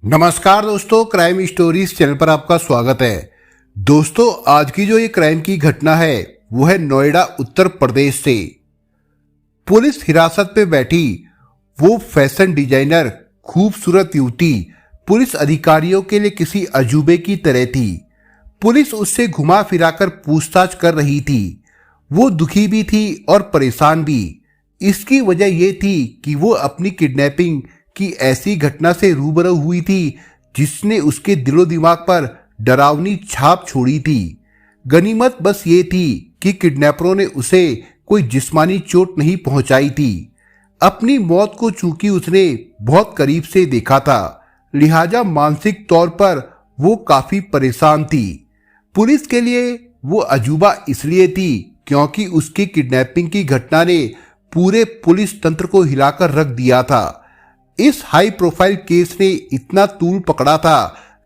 नमस्कार दोस्तों, crime stories channel पर आपका स्वागत है। दोस्तों, आज की जो ये क्राइम की घटना है वो है नोएडा उत्तर प्रदेश से। पुलिस हिरासत में बैठी वो फैशन डिजाइनर खूबसूरत युवती पुलिस अधिकारियों के लिए किसी अजूबे की तरह थी। पुलिस उससे घुमा फिराकर पूछताछ कर रही थी। वो दुखी भी थी और परेशान भी। इसकी वजह ये थी कि वो अपनी किडनैपिंग की ऐसी घटना से रूबरू हुई थी जिसने उसके दिलो दिमाग पर डरावनी छाप छोड़ी थी। गनीमत बस ये थी कि किडनैपरों ने उसे कोई जिस्मानी चोट नहीं पहुंचाई थी। अपनी मौत को चूंकि उसने बहुत करीब से देखा था, लिहाजा मानसिक तौर पर वो काफी परेशान थी। पुलिस के लिए वो अजूबा इसलिए थी क्योंकि उसकी किडनैपिंग की घटना ने पूरे पुलिस तंत्र को हिलाकर रख दिया था। इस हाई प्रोफाइल केस ने इतना तूल पकड़ा था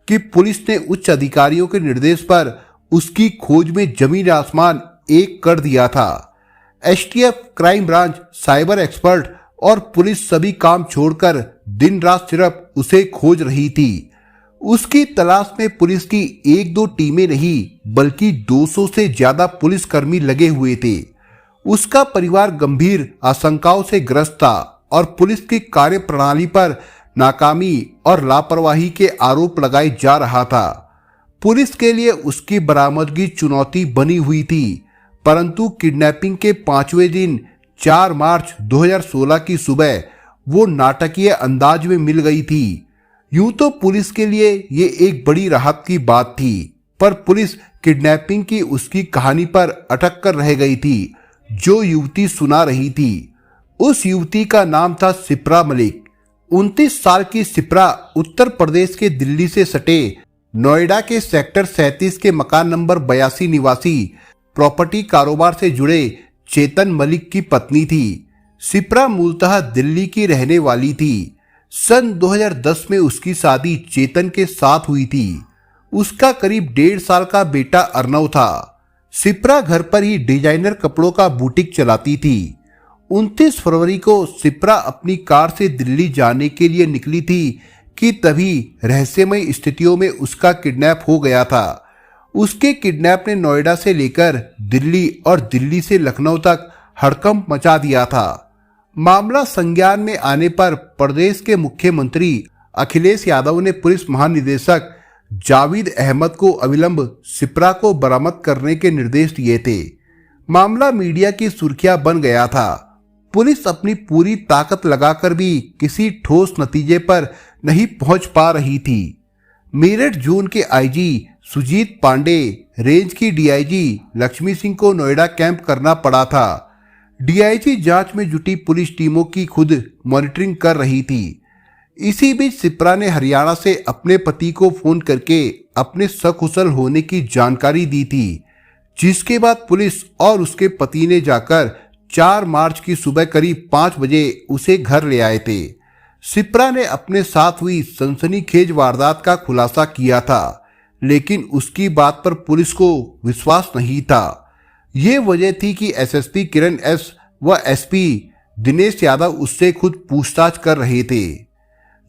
कि पुलिस ने उच्च अधिकारियों के निर्देश पर उसकी खोज में जमीन आसमान एक कर दिया था। STF, crime branch, cyber expert और पुलिस सभी काम छोड़कर दिन रात सिर्फ उसे खोज रही थी। उसकी तलाश में पुलिस की एक दो टीमें नहीं बल्कि 200 से ज्यादा पुलिसकर्मी लगे हुए थे। उसका परिवार गंभीर आशंकाओं से ग्रस्त था और पुलिस की कार्यप्रणाली पर नाकामी और लापरवाही के आरोप लगाए जा रहा था। पुलिस के लिए उसकी बरामदगी चुनौती बनी हुई थी, परंतु किडनैपिंग के 5वें दिन 4 मार्च 2016 की सुबह वो नाटकीय अंदाज में मिल गई थी। यूं तो पुलिस के लिए ये एक बड़ी राहत की बात थी, पर पुलिस किडनैपिंग की उसकी कहानी पर अटक कर रह गई थी जो युवती सुना रही थी। उस युवती का नाम था सिप्रा मलिक। 29 साल की सिप्रा उत्तर प्रदेश के दिल्ली से सटे नोएडा के सेक्टर 37 के मकान नंबर 82 निवासी प्रॉपर्टी कारोबार से जुड़े चेतन मलिक की पत्नी थी। सिप्रा मूलतः दिल्ली की रहने वाली थी। सन 2010 में उसकी शादी चेतन के साथ हुई थी। उसका करीब 1.5 साल का बेटा अर्नव था। सिप्रा घर पर ही डिजाइनर कपड़ों का बुटीक चलाती थी। 29 फरवरी को सिप्रा अपनी कार से दिल्ली जाने के लिए निकली थी कि तभी रहस्यमय स्थितियों में उसका किडनैप हो गया था। उसके किडनैप ने नोएडा से लेकर दिल्ली और दिल्ली से लखनऊ तक हड़कंप मचा दिया था। मामला संज्ञान में आने पर प्रदेश के मुख्यमंत्री अखिलेश यादव ने पुलिस महानिदेशक जावेद अहमद को अविलंब सिप्रा को बरामद करने के निर्देश दिए थे। मामला मीडिया की सुर्खियां बन गया था। पुलिस अपनी पूरी ताकत लगाकर भी किसी ठोस नतीजे पर नहीं पहुंच पा रही थी। मेरठ जोन के आईजी सुजीत पांडे, रेंज की डीआईजी लक्ष्मी सिंह को नोएडा कैंप करना पड़ा था। डीआईजी जांच में जुटी पुलिस टीमों की खुद मॉनिटरिंग कर रही थी। इसी बीच सिप्रा ने हरियाणा से अपने पति को फोन करके अपने सकुशल होने की जानकारी दी थी, जिसके बाद पुलिस और उसके पति ने जाकर 4 मार्च की सुबह करीब 5 बजे उसे घर ले आए थे। सिप्रा ने अपने साथ हुई सनसनीखेज वारदात का खुलासा किया था, लेकिन उसकी बात पर पुलिस को विश्वास नहीं था। ये वजह थी कि एसएसपी किरण एस व एसपी दिनेश यादव उससे खुद पूछताछ कर रहे थे।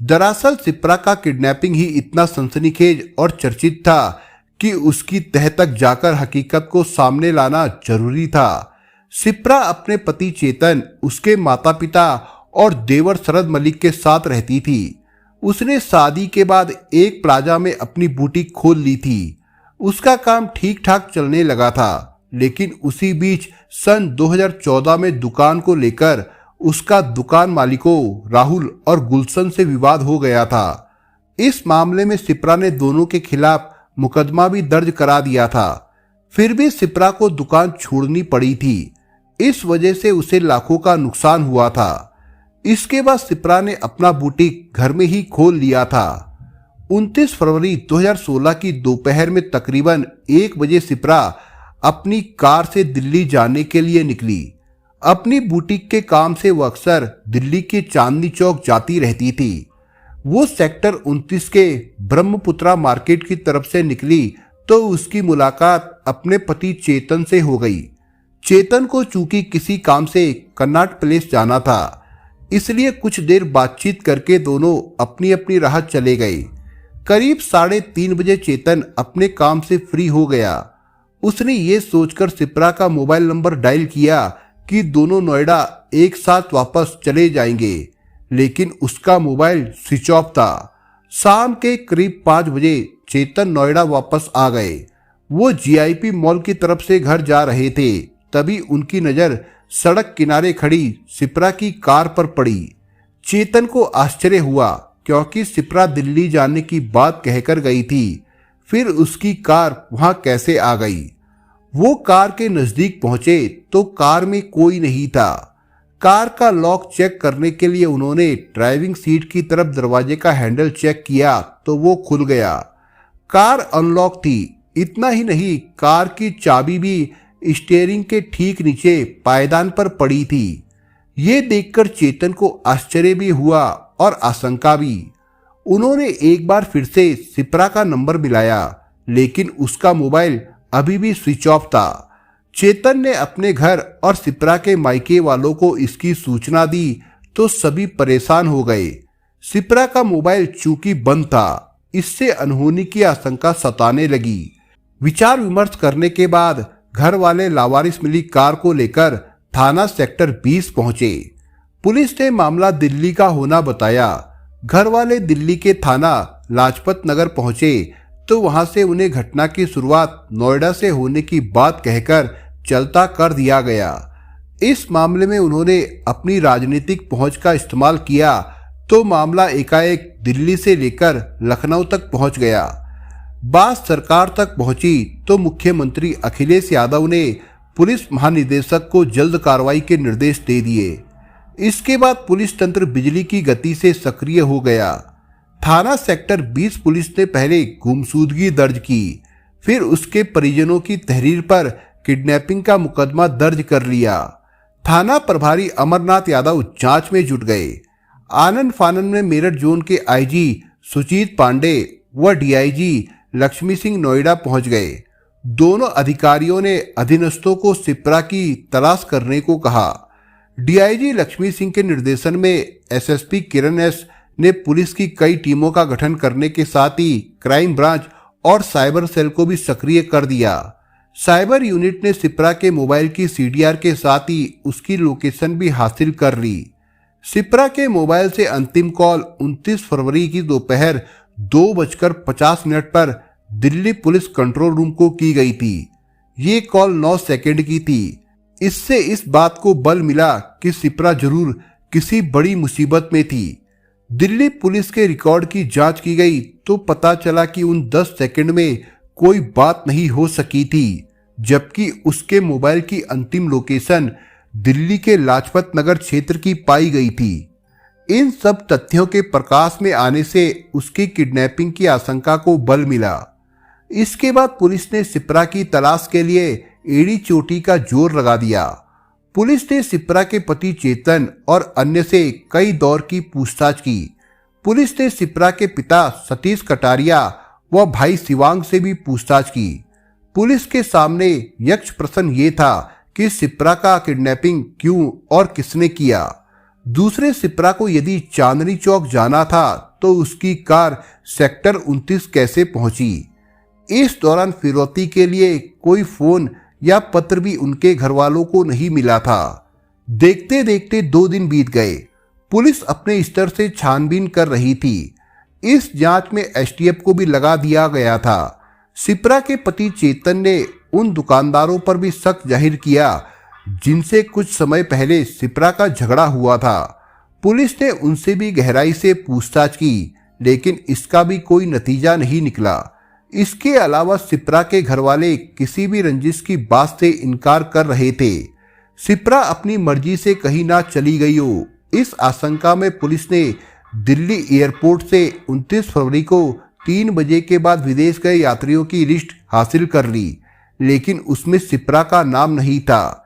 दरअसल सिप्रा का किडनैपिंग ही इतना सनसनीखेज और चर्चित था कि उसकी तह तक जाकर हकीकत को सामने लाना जरूरी था। सिप्रा अपने पति चेतन, उसके माता पिता और देवर शरद मलिक के साथ रहती थी। उसने शादी के बाद एक प्लाजा में अपनी बुटीक खोल ली थी। उसका काम ठीक ठाक चलने लगा था, लेकिन उसी बीच सन 2014 में दुकान को लेकर उसका दुकान मालिकों राहुल और गुलशन से विवाद हो गया था। इस मामले में सिप्रा ने दोनों के खिलाफ मुकदमा भी दर्ज करा दिया था। फिर भी सिप्रा को दुकान छोड़नी पड़ी थी। इस वजह से उसे लाखों का नुकसान हुआ था। इसके बाद सिप्रा ने अपना बुटीक घर में ही खोल लिया था। 29 फरवरी 2016 की दोपहर में तकरीबन 1 बजे सिप्रा अपनी कार से दिल्ली जाने के लिए निकली। अपनी बुटीक के काम से वो अक्सर दिल्ली के चांदनी चौक जाती रहती थी। वो सेक्टर 29 के ब्रह्मपुत्रा मार्केट की तरफ से निकली तो उसकी मुलाकात अपने पति चेतन से हो गई। चेतन को चूंकि किसी काम से कन्नाट प्लेस जाना था, इसलिए कुछ देर बातचीत करके दोनों अपनी अपनी राह चले गए। करीब 3:30 बजे चेतन अपने काम से फ्री हो गया। उसने ये सोचकर सिप्रा का मोबाइल नंबर डायल किया कि दोनों नोएडा एक साथ वापस चले जाएंगे, लेकिन उसका मोबाइल स्विच ऑफ था। शाम के करीब 5 बजे चेतन नोएडा वापस आ गए। वो जीआईपी मॉल की तरफ से घर जा रहे थे, तभी उनकी नजर सड़क किनारे खड़ी सिप्रा की कार पर पड़ी। चेतन को आश्चर्य हुआ, क्योंकि सिप्रा दिल्ली जाने की बात कहकर गई थी, फिर उसकी कार वहां कैसे आ गई। वो कार के नजदीक पहुंचे तो कार में कोई नहीं था। कार का लॉक चेक करने के लिए उन्होंने ड्राइविंग सीट की तरफ दरवाजे का हैंडल चेक किया तो वो खुल गया। कार अनलॉक थी। इतना ही नहीं, कार की चाबी भी स्टीयरिंग के ठीक नीचे पायदान पर पड़ी थी। ये देखकर चेतन को आश्चर्य भी हुआ और आशंका भी। उन्होंने एक बार फिर से सिप्रा का नंबर मिलाया, लेकिन उसका मोबाइल अभी भी स्विच ऑफ था। चेतन ने अपने घर और सिप्रा के मायके वालों को इसकी सूचना दी तो सभी परेशान हो गए। सिप्रा का मोबाइल चूंकि बंद था, इससे अनहोनी की आशंका सताने लगी। विचार विमर्श करने के बाद घर वाले लावारिस मिली कार को लेकर थाना सेक्टर 20 पहुंचे। पुलिस ने मामला दिल्ली का होना बताया। घर वाले दिल्ली के थाना लाजपत नगर पहुंचे तो वहां से उन्हें घटना की शुरुआत नोएडा से होने की बात कहकर चलता कर दिया गया। इस मामले में उन्होंने अपनी राजनीतिक पहुंच का इस्तेमाल किया तो मामला एकाएक दिल्ली से लेकर लखनऊ तक पहुंच गया। बात सरकार तक पहुंची तो मुख्यमंत्री अखिलेश यादव ने पुलिस महानिदेशक को जल्द कार्रवाई के निर्देश दे दिए। इसके बाद पुलिस तंत्र बिजली की गति से सक्रिय हो गया। थाना सेक्टर 20 पुलिस ने पहले गुमशुदगी दर्ज की, फिर उसके परिजनों की तहरीर पर किडनैपिंग का मुकदमा दर्ज कर लिया। थाना प्रभारी अमरनाथ यादव जांच में जुट गए। आनंद फानन में मेरठ जोन के आईजी सुजीत पांडे व डीआईजी लक्ष्मी सिंह नोएडा पहुंच गए। दोनों अधिकारियों ने अधीनस्थों को सिप्रा की तलाश करने को कहा। डीआईजी लक्ष्मी सिंह के निर्देशन में एसएसपी किरण एस ने पुलिस की कई टीमों का गठन करने के साथ ही क्राइम ब्रांच और साइबर सेल को भी सक्रिय कर दिया। साइबर यूनिट ने सिप्रा के मोबाइल की सीडीआर के साथ ही उसकी लोकेशन भी हासिल कर ली। सिप्रा के मोबाइल से अंतिम कॉल 29 फरवरी की दोपहर 2:50 पर दिल्ली पुलिस कंट्रोल रूम को की गई थी। ये कॉल 9 सेकंड की थी। इससे इस बात को बल मिला कि सिप्रा जरूर किसी बड़ी मुसीबत में थी। दिल्ली पुलिस के रिकॉर्ड की जांच की गई तो पता चला कि उन 10 सेकंड में कोई बात नहीं हो सकी थी, जबकि उसके मोबाइल की अंतिम लोकेशन दिल्ली के लाजपत नगर क्षेत्र की पाई गई थी। इन सब तथ्यों के प्रकाश में आने से उसकी किडनैपिंग की आशंका को बल मिला। इसके बाद पुलिस ने सिप्रा की तलाश के लिए एड़ी चोटी का जोर लगा दिया। पुलिस ने सिप्रा के पति चेतन और अन्य से कई दौर की पूछताछ की। पुलिस ने सिप्रा के पिता सतीश कटारिया व भाई शिवांग से भी पूछताछ की। पुलिस के सामने यक्ष प्रश्न ये था कि सिप्रा का किडनैपिंग क्यों और किसने किया। दूसरे सिप्रा को यदि चांदनी चौक जाना था तो उसकी कार सेक्टर 29 कैसे पहुंची। इस दौरान फिरौती के लिए कोई फोन या पत्र भी उनके घर वालों को नहीं मिला था। देखते देखते 2 दिन बीत गए। पुलिस अपने स्तर से छानबीन कर रही थी। इस जांच में एसटीएफ को भी लगा दिया गया था। सिप्रा के पति चेतन ने उन दुकानदारों पर भी शक जाहिर किया जिनसे कुछ समय पहले सिप्रा का झगड़ा हुआ था। पुलिस ने उनसे भी गहराई से पूछताछ की, लेकिन इसका भी कोई नतीजा नहीं निकला। इसके अलावा सिप्रा के घरवाले किसी भी रंजिश की बात से इनकार कर रहे थे। सिप्रा अपनी मर्जी से कहीं ना चली गई हो, इस आशंका में पुलिस ने दिल्ली एयरपोर्ट से 29 फरवरी को 3 बजे के बाद विदेश गए यात्रियों की लिस्ट हासिल कर ली, लेकिन उसमें सिप्रा का नाम नहीं था।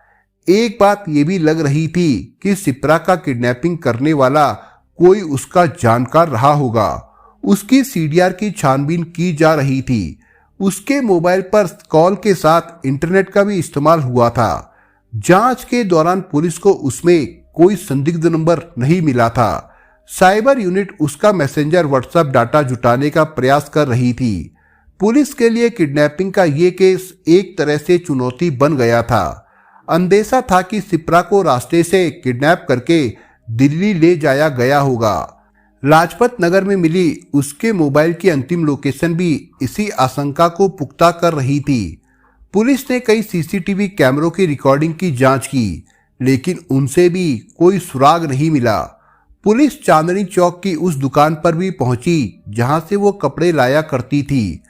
एक बात यह भी लग रही थी कि सिप्रा का किडनैपिंग करने वाला कोई उसका जानकार रहा होगा। उसकी सीडीआर की छानबीन की जा रही थी। उसके मोबाइल पर कॉल के साथ इंटरनेट का भी इस्तेमाल हुआ था। जांच के दौरान पुलिस को उसमें कोई संदिग्ध नंबर नहीं मिला था। साइबर यूनिट उसका मैसेंजर व्हाट्सएप डाटा जुटाने का प्रयास कर रही थी। पुलिस के लिए किडनैपिंग का ये केस एक तरह से चुनौती बन गया था। अंदेशा था कि शिप्रा को रास्ते से किडनैप करके दिल्ली ले जाया गया होगा। लाजपत नगर में मिली उसके मोबाइल की अंतिम लोकेशन भी इसी आशंका को पुख्ता कर रही थी। पुलिस ने कई सीसीटीवी कैमरों की रिकॉर्डिंग की जांच की, लेकिन उनसे भी कोई सुराग नहीं मिला। पुलिस चांदनी चौक की उस दुकान पर भी पहुंची जहां से वो कपड़े लाया करती थी।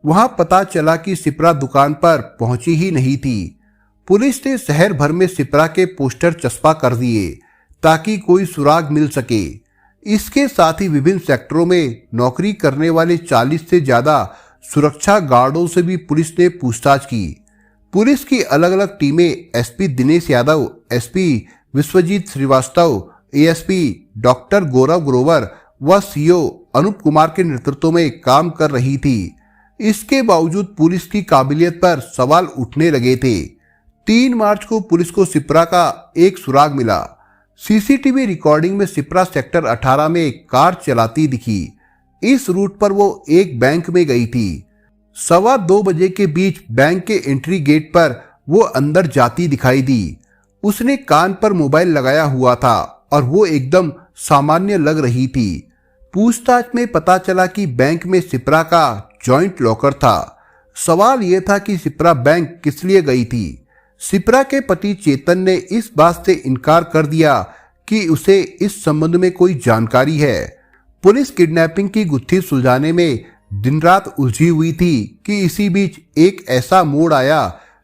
वहां पता चला कि शिप्रा दुकान पर पहुंची ही नहीं थी। पुलिस ने शहर भर में शिप्रा के पोस्टर चस्पा कर दिए ताकि कोई सुराग मिल सके। इसके साथ ही विभिन्न सेक्टरों में नौकरी करने वाले 40 से ज्यादा सुरक्षा गार्डों से भी पुलिस ने पूछताछ की। पुलिस की अलग अलग टीमें SP Dinesh Yadav, SP Vishwajeet Srivastava, ASP doctor Gaurav Grover व सीओ अनूप कुमार के नेतृत्व में काम कर रही थी। इसके बावजूद पुलिस की काबिलियत पर सवाल उठने लगे थे। 3 मार्च को पुलिस को शिप्रा का एक सुराग मिला। सीसीटीवी रिकॉर्डिंग में शिप्रा सेक्टर 18 में कार चलाती दिखी। इस रूट पर वो एक बैंक में गई थी। 2:15 बजे के बीच बैंक के एंट्री गेट पर वो अंदर जाती दिखाई दी। उसने कान पर मोबाइल लगाया हुआ था और वो एकदम सामान्य लग रही थी। पूछताछ में पता चला कि बैंक में शिप्रा का जॉइंट लॉकर था। सवाल यह था कि शिप्रा बैंक किस लिए गई थी। शिप्रा के पति चेतन ने इस बात से इनकार कर दिया कि उसे इस संबंध में कोई जानकारी है। पुलिस किडनैपिंग की गुत्थी सुलझाने में दिन रात उलझी हुई थी कि इसी बीच एक ऐसा मोड़ आया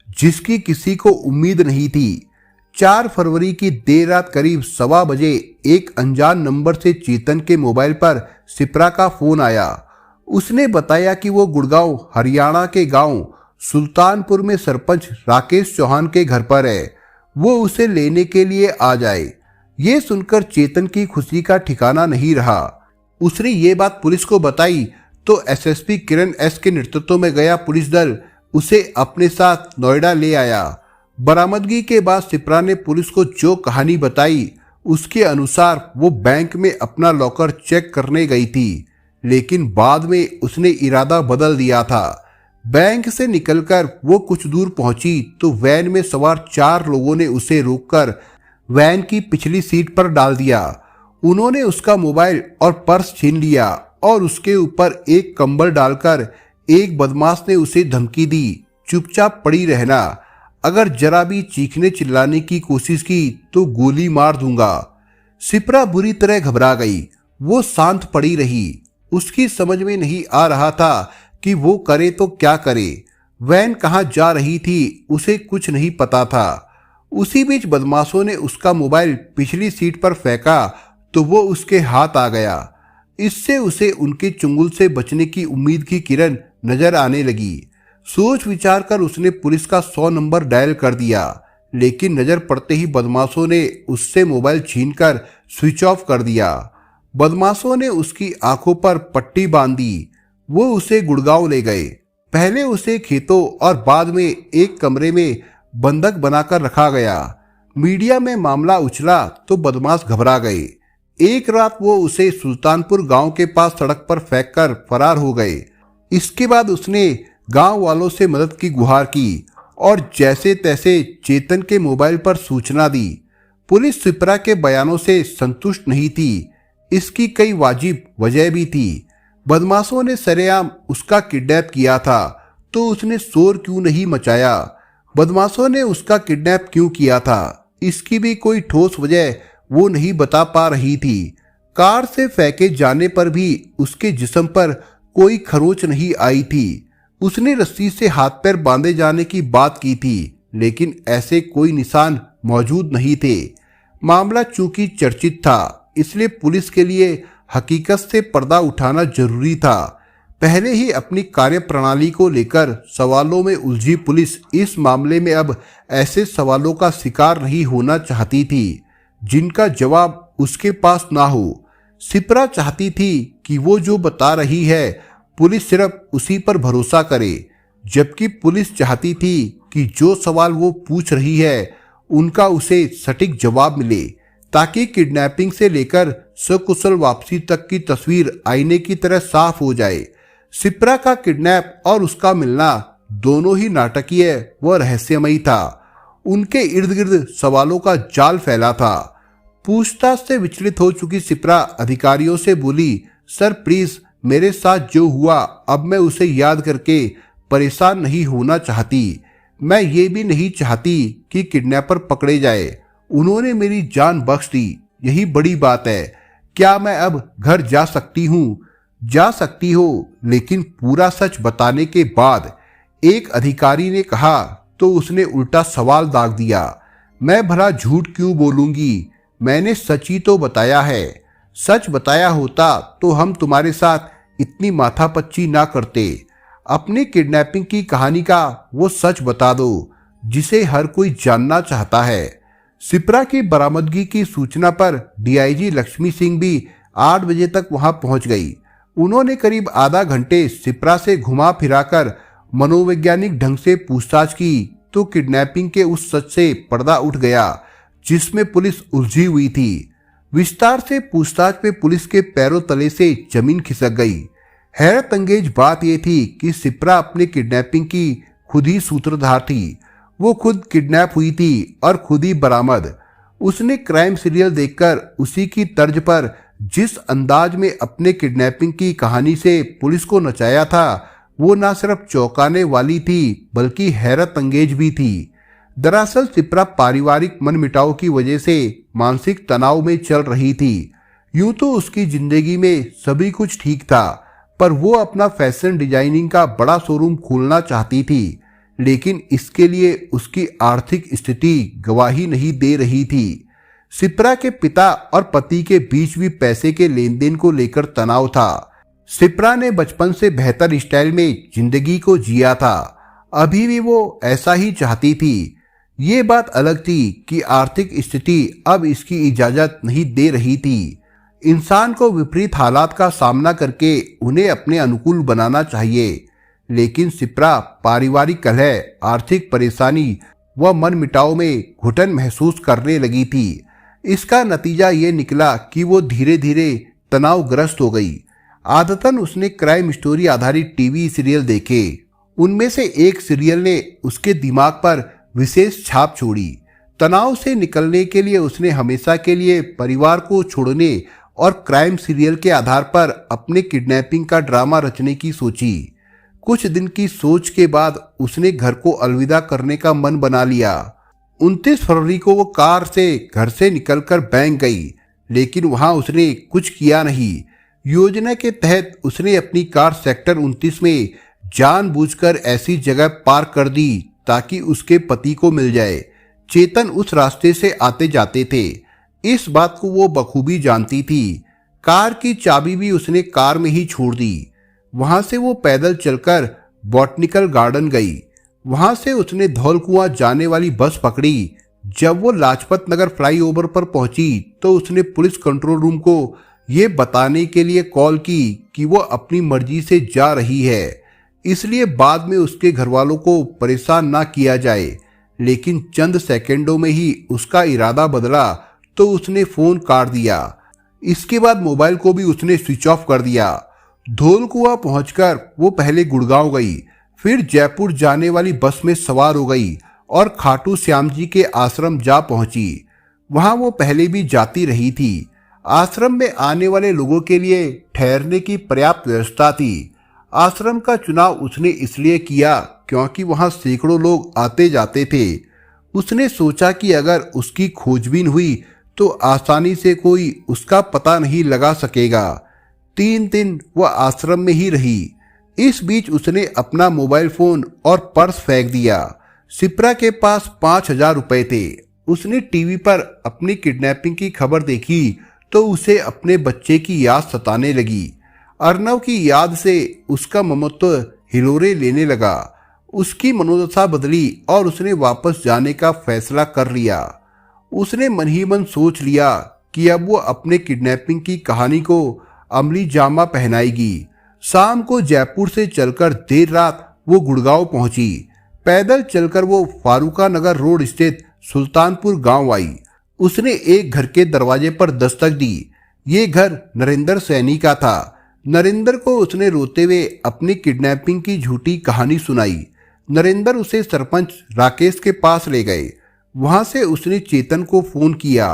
जिसकी किसी को उम्मीद नहीं थी। 4 फरवरी की देर रात करीब 2:15 बजे एक अनजान नंबर से चेतन के मोबाइल पर शिप्रा का फोन आया। उसने बताया कि वो गुड़गांव हरियाणा के गांव सुल्तानपुर में सरपंच राकेश चौहान के घर पर है, वो उसे लेने के लिए आ जाए। ये सुनकर चेतन की खुशी का ठिकाना नहीं रहा। उसने ये बात पुलिस को बताई तो एसएसपी किरण एस के नेतृत्व में गया पुलिस दल उसे अपने साथ नोएडा ले आया। बरामदगी के बाद शिप्रा ने पुलिस को जो कहानी बताई उसके अनुसार वो बैंक में अपना लॉकर चेक करने गई थी, लेकिन बाद में उसने इरादा बदल दिया था। बैंक से निकलकर वो कुछ दूर पहुंची तो वैन में सवार 4 लोगों ने उसे रोककर वैन की पिछली सीट पर डाल दिया। उन्होंने उसका मोबाइल और पर्स छीन लिया और उसके ऊपर एक कंबल डालकर एक बदमाश ने उसे धमकी दी, चुपचाप पड़ी रहना, अगर जरा भी चीखने चिल्लाने की कोशिश की तो गोली मार दूंगा। शिप्रा बुरी तरह घबरा गई। वो शांत पड़ी रही। उसकी समझ में नहीं आ रहा था कि वो करे तो क्या करे। वैन कहाँ जा रही थी उसे कुछ नहीं पता था। उसी बीच बदमाशों ने उसका मोबाइल पिछली सीट पर फेंका तो वो उसके हाथ आ गया। इससे उसे उनके चुंगल से बचने की उम्मीद की किरण नजर आने लगी। सोच विचार कर उसने पुलिस का 100 नंबर डायल कर दिया, लेकिन नजर पड़ते ही बदमाशों ने उससे मोबाइल छीनकर स्विच ऑफ कर दिया। बदमाशों ने उसकी आंखों पर पट्टी बांधी। वो उसे गुड़गांव ले गए। पहले उसे खेतों और बाद में एक कमरे में बंधक बनाकर रखा गया। मीडिया में मामला उछला तो बदमाश घबरा गए। एक रात वो उसे सुल्तानपुर गांव के पास सड़क पर फेंककर फरार हो गए। इसके बाद उसने गांव वालों से मदद की गुहार की और जैसे तैसे चेतन के मोबाइल पर सूचना दी। पुलिस शिप्रा के बयानों से संतुष्ट नहीं थी। इसकी कई वाजिब वजह भी थी। बदमाशों ने सरेआम उसका किडनैप किया था तो उसने शोर क्यों नहीं मचाया। बदमाशों ने उसका किडनैप क्यों किया था, इसकी भी कोई ठोस वजह वो नहीं बता पा रही थी। कार से फेंके जाने पर भी उसके जिस्म पर कोई खरोंच नहीं आई थी। उसने रस्सी से हाथ पैर बांधे जाने की बात की थी, लेकिन ऐसे कोई निशान मौजूद नहीं थे। मामला चूंकि चर्चित था, इसलिए पुलिस के लिए हकीकत से पर्दा उठाना जरूरी था। पहले ही अपनी कार्यप्रणाली को लेकर सवालों में उलझी पुलिस इस मामले में अब ऐसे सवालों का शिकार नहीं होना चाहती थी जिनका जवाब उसके पास ना हो। शिप्रा चाहती थी कि वो जो बता रही है पुलिस सिर्फ उसी पर भरोसा करे, जबकि पुलिस चाहती थी कि जो सवाल वो पूछ रही है उनका उसे सटीक जवाब मिले, ताकि किडनैपिंग से लेकर सकुशल वापसी तक की तस्वीर आईने की तरह साफ हो जाए। शिप्रा का किडनैप और उसका मिलना दोनों ही नाटकीय व रहस्यमयी था। उनके इर्द गिर्द सवालों का जाल फैला था। पूछताछ से विचलित हो चुकी शिप्रा अधिकारियों से बोली, सर प्लीज, मेरे साथ जो हुआ अब मैं उसे याद करके परेशान नहीं होना चाहती। मैं ये भी नहीं चाहती कि किडनैपर पकड़े जाए। उन्होंने मेरी जान बख्श दी, यही बड़ी बात है। क्या मैं अब घर जा सकती हूँ? जा सकती हो, लेकिन पूरा सच बताने के बाद, एक अधिकारी ने कहा तो उसने उल्टा सवाल दाग दिया। मैं भला झूठ क्यों बोलूंगी? मैंने सच ही तो बताया है। सच बताया होता तो हम तुम्हारे साथ इतनी माथापच्ची ना करते। अपनी किडनैपिंग की कहानी का वो सच बता दो जिसे हर कोई जानना चाहता है। शिप्रा की बरामदगी की सूचना पर डीआईजी लक्ष्मी सिंह भी 8 बजे तक वहां पहुंच गई। उन्होंने करीब आधा घंटे शिप्रा से घुमा फिराकर मनोवैज्ञानिक ढंग से पूछताछ की तो किडनैपिंग के उस सच से पर्दा उठ गया जिसमें पुलिस उलझी हुई थी। विस्तार से पूछताछ में पुलिस के पैरों तले से जमीन खिसक गई। हैरत अंगेज बात यह थी कि शिप्रा अपने किडनैपिंग की खुद ही सूत्रधार थी। वो खुद किडनैप हुई थी और खुद ही बरामद। उसने क्राइम सीरियल देखकर उसी की तर्ज पर जिस अंदाज में अपने किडनैपिंग की कहानी से पुलिस को नचाया था, वो न सिर्फ चौंकाने वाली थी बल्कि हैरत अंगेज भी थी। दरअसल शिप्रा पारिवारिक मनमुटाव की वजह से मानसिक तनाव में चल रही थी। यूं तो उसकी जिंदगी में सभी कुछ ठीक था, पर वो अपना फैशन डिजाइनिंग का बड़ा शोरूम खोलना चाहती थी, लेकिन इसके लिए उसकी आर्थिक स्थिति गवाही नहीं दे रही थी। शिप्रा के पिता और पति के बीच भी पैसे के लेन देन को लेकर तनाव था। शिप्रा ने बचपन से बेहतर स्टाइल में जिंदगी को जिया था। अभी भी वो ऐसा ही चाहती थी। ये बात अलग थी कि आर्थिक स्थिति अब इसकी इजाजत नहीं दे रही थी। इंसान को विपरीत हालात का सामना करके उन्हें अपने अनुकूल बनाना चाहिए, लेकिन शिप्रा पारिवारिक कलह, आर्थिक परेशानी व मनमुटाव में घुटन महसूस करने लगी थी। इसका नतीजा ये निकला कि वो धीरे धीरे तनावग्रस्त हो गई। आदतन उसने क्राइम स्टोरी आधारित टीवी सीरियल देखे। उनमें से एक सीरियल ने उसके दिमाग पर विशेष छाप छोड़ी। तनाव से निकलने के लिए उसने हमेशा के लिए परिवार को छोड़ने और क्राइम सीरियल के आधार पर अपने किडनैपिंग का ड्रामा रचने की सोची। कुछ दिन की सोच के बाद उसने घर को अलविदा करने का मन बना लिया। 29 फरवरी को वो कार से घर से निकलकर बैंक गई, लेकिन वहां उसने कुछ किया नहीं। योजना के तहत उसने अपनी कार सेक्टर 29 में जानबूझकर ऐसी जगह पार्क कर दी ताकि उसके पति को मिल जाए। चेतन उस रास्ते से आते जाते थे, इस बात को वो बखूबी जानती थी। कार की चाबी भी उसने कार में ही छोड़ दी। वहां से वो पैदल चलकर बॉटनिकल गार्डन गई। वहां से उसने धौलकुआं जाने वाली बस पकड़ी। जब वो लाजपत नगर फ्लाईओवर पर पहुंची तो उसने पुलिस कंट्रोल रूम को ये बताने के लिए कॉल की कि वो अपनी मर्जी से जा रही है, इसलिए बाद में उसके घरवालों को परेशान ना किया जाए। लेकिन चंद सेकंडों में ही उसका इरादा बदला तो उसने फोन काट दिया। इसके बाद मोबाइल को भी उसने स्विच ऑफ कर दिया। धौलकुआं पहुंचकर वो पहले गुड़गांव गई, फिर जयपुर जाने वाली बस में सवार हो गई और खाटू श्याम जी के आश्रम जा पहुंची। वहां वो पहले भी जाती रही थी। आश्रम में आने वाले लोगों के लिए ठहरने की पर्याप्त व्यवस्था थी। आश्रम का चुनाव उसने इसलिए किया क्योंकि वहां सैकड़ों लोग आते जाते थे। उसने सोचा कि अगर उसकी खोजबीन हुई तो आसानी से कोई उसका पता नहीं लगा सकेगा। 3 दिन वह आश्रम में ही रही। इस बीच उसने अपना मोबाइल फोन और पर्स फेंक दिया। शिप्रा के पास 5,000 रुपए थे। उसने टीवी पर अपनी किडनैपिंग की खबर देखी तो उसे अपने बच्चे की याद सताने लगी। अर्नव की याद से उसका ममत्व हिलोरे लेने लगा। उसकी मनोदशा बदली और उसने वापस जाने का फैसला कर लिया। उसने मन ही मन सोच लिया कि अब वो अपने किडनैपिंग की कहानी को अमली जामा पहनाएगी। शाम को जयपुर से चलकर देर रात वो गुड़गांव पहुंची। पैदल चलकर वो फारूका नगर रोड स्थित सुल्तानपुर गांव आई। उसने एक घर के दरवाजे पर दस्तक दी। ये घर नरेंद्र सैनी का था। नरेंद्र को उसने रोते हुए अपनी किडनैपिंग की झूठी कहानी सुनाई। नरेंद्र उसे सरपंच राकेश के पास ले गए। वहां से उसने चेतन को फोन किया।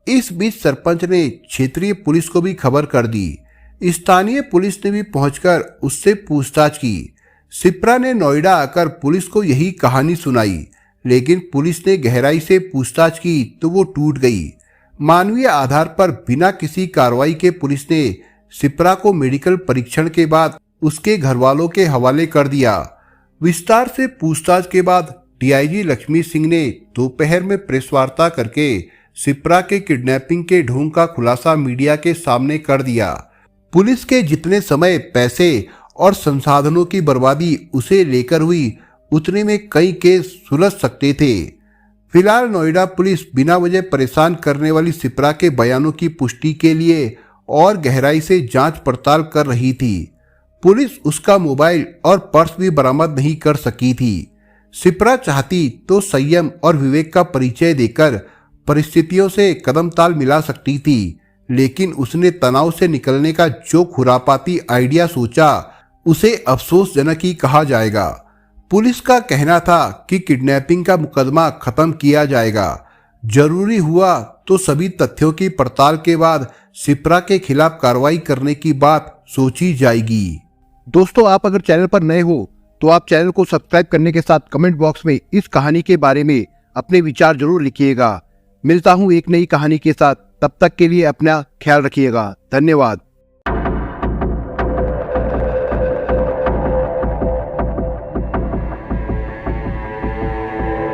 इस बीच सरपंच ने क्षेत्रीय पुलिस को भी खबर कर दी। स्थानीय पुलिस ने भी पहुंचकर उससे पूछताछ की। सिप्रा ने नोएडा आकर पुलिस को यही कहानी सुनाई, लेकिन पुलिस ने गहराई से पूछताछ की तो वो टूट गई। मानवीय आधार पर बिना किसी कार्रवाई के पुलिस ने सिप्रा को मेडिकल परीक्षण के बाद उसके घर वालों के हवाले कर दिया। विस्तार से पूछताछ के बाद डीआईजी लक्ष्मी सिंह ने दोपहर में प्रेस वार्ता करके सिप्रा के किडनैपिंग के ढोंग का खुलासा मीडिया के सामने कर दिया। पुलिस के जितने समय, पैसे और संसाधनों की बर्बादी उसे लेकर हुई, उतने में कई केस सुलझ सकते थे। फिलहाल नोएडा पुलिस बिना वजह परेशान करने वाली सिप्रा के बयानों की पुष्टि के लिए और गहराई से जांच पड़ताल कर रही थी। पुलिस उसका मोबाइल और पर्स भी बरामद नहीं कर सकी थी। सिप्रा चाहती तो संयम और विवेक का परिचय देकर परिस्थितियों से कदम ताल मिला सकती थी, लेकिन उसने तनाव से निकलने का जो खुरापाती आइडिया सोचा, उसे अफसोसजनक ही कहा जाएगा। पुलिस का कहना था कि किडनैपिंग का मुकदमा खत्म किया जाएगा। जरूरी हुआ तो सभी तथ्यों की पड़ताल के बाद सिप्रा के खिलाफ कार्रवाई करने की बात सोची जाएगी। दोस्तों, आप अगर चैनल पर नए हो तो आप चैनल को सब्सक्राइब करने के साथ कमेंट बॉक्स में इस कहानी के बारे में अपने विचार जरूर लिखिएगा। मिलता हूं एक नई कहानी के साथ, तब तक के लिए अपना ख्याल रखिएगा। धन्यवाद।